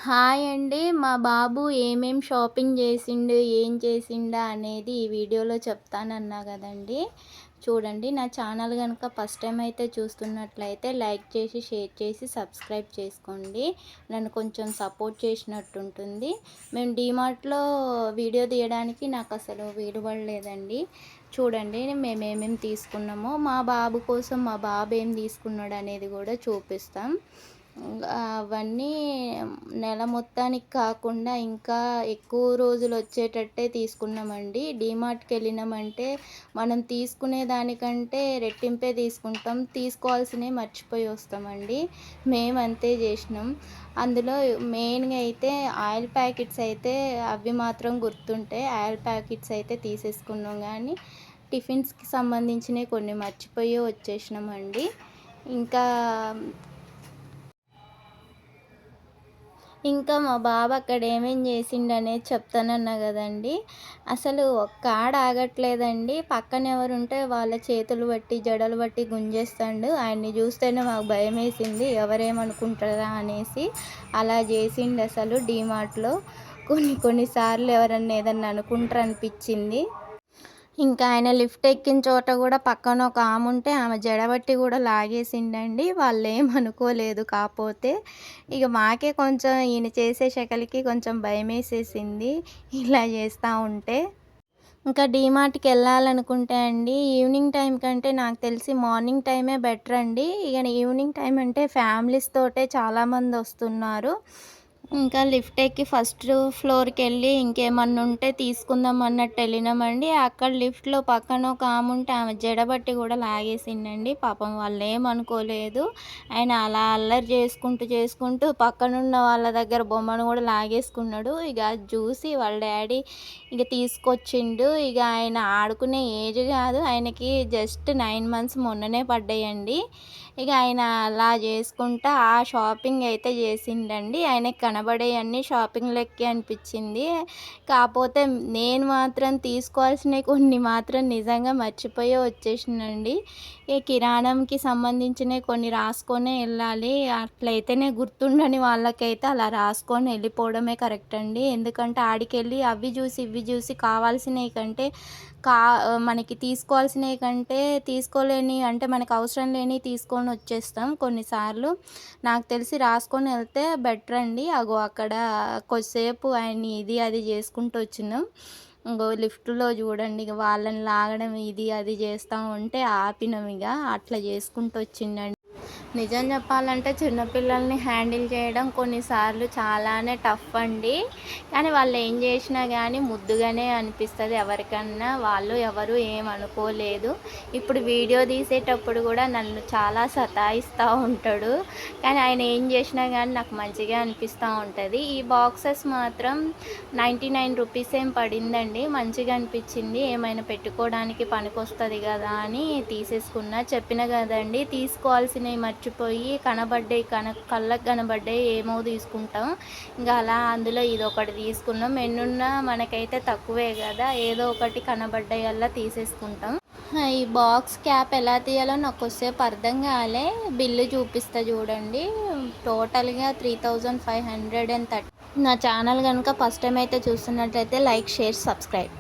Hi అండి. మా బాబు ఏమేం షాపింగ్ చేసిండు, ఏం చేసిండా అనేది ఈ వీడియోలో చెప్తానన్నా గదండీ! చూడండి. నా ఛానల్ గనుక ఫస్ట్ టైమ్ అయితే చూస్తున్నట్లయితే లైక్ చేసి, షేర్ చేసి, సబ్స్క్రైబ్ చేసుకోండి. నన్ను కొంచెం సపోర్ట్ చేసినట్టుంటుంది. మేము డీమార్ట్‌లో వీడియో తీయడానికి నాకసలు వీలు పడలేదండి. చూడండి మేమేమేం తీసుకున్నామో, మా బాబు కోసం మా బాబు ఏం తీసుకున్నాడనేది గూడా చూపిస్తాం. అవన్నీ నెల మొత్తానికి కాకుండా ఇంకా ఎక్కువ రోజులు వచ్చేటట్టే తీసుకున్నామండి. డీమార్ట్‌కెళ్ళినామంటే మనం తీసుకునే దానికంటే రెట్టింపే తీసుకుంటాం. తీసుకోవాల్సినవి మర్చిపోయి వస్తామండి. మేమంతే చేసినాం. అందులో మెయిన్‌గా అయితే ఆయిల్ ప్యాకెట్స్ అయితే అవి మాత్రం గుర్తుంటాయి. ఆయిల్ ప్యాకెట్స్ అయితే తీసేసుకున్నాం గానీ, టిఫిన్స్‌కి సంబంధించినవి కొన్ని మర్చిపోయి వచ్చేసినామండి. ఇంకా ఇంకా మా బాబు అక్కడ ఏమేం చేసిండనేది చెప్తానన్నా గదండీ! అసలు ఒక్కాడ ఆగట్లేదండి. పక్కన ఎవరుంటే వాళ్ళ చేతులు పట్టి, జడలు పట్టి గుంజేస్తాండు. ఆయన్ని చూస్తేనే మాకు భయమేసింది. ఎవరేమనుకుంటారా అనేసి. అలా చేసిండసలు డీమార్ట్‌లో. కొన్ని సార్లు ఎవరన్నా ఏదన్నా అనుకుంటారనిపిచ్చింది. ఇంకా ఆయన లిఫ్ట్ ఎక్కిన చోట గూడా పక్కన ఒక ఆముంటే ఆమె జడబట్టి గూడా లాగేసిండండి. వాళ్ళేమనుకోలేదు కాపోతే. ఇగ మాకే కొంచెం ఈయన చేసే షకలికి కొంచెం భయమేసేసింది ఇలా చేస్తా ఉంటే. ఇంకా డీమార్ట్‌కెళ్ళాలనుకుంటే అండి ఈవినింగ్ టైం కంటే నాకు తెలిసి మార్నింగ్ టైమే బెటరండి. ఇగ ఈవినింగ్ టైం అంటే ఫ్యామిలీస్ తోటే చాలామందొస్తున్నారు. ఇంకా లిఫ్ట్ ఎక్కి ఫస్ట్ ఫ్లోర్‌కెళ్ళి ఇంకేమన్నా ఉంటే తీసుకుందాం అన్నట్టు ఎళ్ళినామండి. అక్కడ లిఫ్ట్‌లో పక్కన ఒక ఆముంటే ఆమె జడబట్టి గూడా లాగేసిండండి. పాపం వాళ్ళేమనుకోలేదు. ఆయన అలా అల్లరి చేసుకుంటూ పక్కనున్న వాళ్ళ దగ్గర బొమ్మను గూడా లాగేసుకున్నాడు. ఇగ అది జూసి వాళ్ళ డ్యాడీ ఇగ తీసుకొచ్చిండు. ఇగ ఆయన ఆడుకునే ఏజ్ గాదు. ఆయనకి జస్ట్ 9 మంత్స్ మొన్ననే పడ్డాయండి. ఇగ ఆయన అలా చేసుకుంటా ఆ షాపింగ్ అయితే చేసిండండి. ఆయనకి కనబడేయన్నీ షాపింగ్ లెక్కే అనిపిచ్చింది. కాపోతే నేను మాత్రం తీసుకోవాల్సినవి కొన్ని మాత్రం నిజంగా మర్చిపోయే వచ్చేసినండి. ఈ కిరాణంకి సంబంధించినవి కొన్ని రాసుకొనే ఎళ్ళాలి. అట్లయితేనే గుర్తుండని వాళ్ళకైతే అలా రాసుకొని ఎళ్ళిపోవడమే కరెక్ట్ అండి. ఎందుకంటే ఆడికెళ్ళి అవి జూసి, ఇవి జూసి కావాల్సినయి కంటే కా మనకి తీసుకోవాల్సినయి కంటే తీసుకోలేని అంటే మనకు అవసరం లేనివి తీసుకొని వచ్చేస్తాం కొన్నిసార్లు. నాకు తెలిసి రాసుకొని వెళ్తే బెటర్ అండి. అగో అక్కడ కొద్దిసేపు ఆయన్ని ఇది అది చేసుకుంటూ వచ్చినాం. ఇంగో లిఫ్ట్‌లో చూడండి ఇగ వాళ్ళని లాగడం ఇది అది చేస్తా ఉంటే ఆపినాం ఇగ. అట్లా చేసుకుంటూ వచ్చిండండి. నిజం చెప్పాలంటే చిన్నపిల్లల్ని హ్యాండిల్ చేయడం కొన్నిసార్లు చాలానే టఫ్ అండి. కానీ వాళ్ళు ఏం చేసినా గానీ ముద్దుగానే అనిపిస్తది ఎవరికన్నా. వాళ్ళు ఎవరు ఏమనుకోలేదు. ఇప్పుడు వీడియో తీసేటప్పుడు కూడా నన్ను చాలా సతాయిస్తా ఉంటాడు. కానీ ఆయన ఏం చేసినా గానీ నాకు మంచిగా అనిపిస్తూ ఉంటది. ఈ బాక్సెస్ మాత్రం 99 రూపీస్ ఏం పడిందండి. మంచిగా అనిపించింది. ఏమైనా పెట్టుకోవడానికి పనికొస్తది కదా అని తీసేసుకున్నా. చెప్పిన కదండీ తీసుకోవాల్సినవి మర్చిపోయి కళ్ళకి కనబడ్డాయి ఏమో తీసుకుంటాం. ఇంకా అలా అందులో ఇదొకటి తీసుకున్నాం. ఎన్నున్నా మనకైతే తక్కువే కదా, ఏదో ఒకటి కనబడ్డాయల్లా తీసేసుకుంటాం. ఈ బాక్స్ క్యాప్ ఎలా తీయాలో నాకు కొద్దిసేపు అర్థం కాలే. బిల్లు చూపిస్తా చూడండి. టోటల్‌గా 3530. నా ఛానల్ కనుక ఫస్ట్ టైం అయితే చూస్తున్నట్లయితే లైక్, షేర్, సబ్స్క్రైబ్.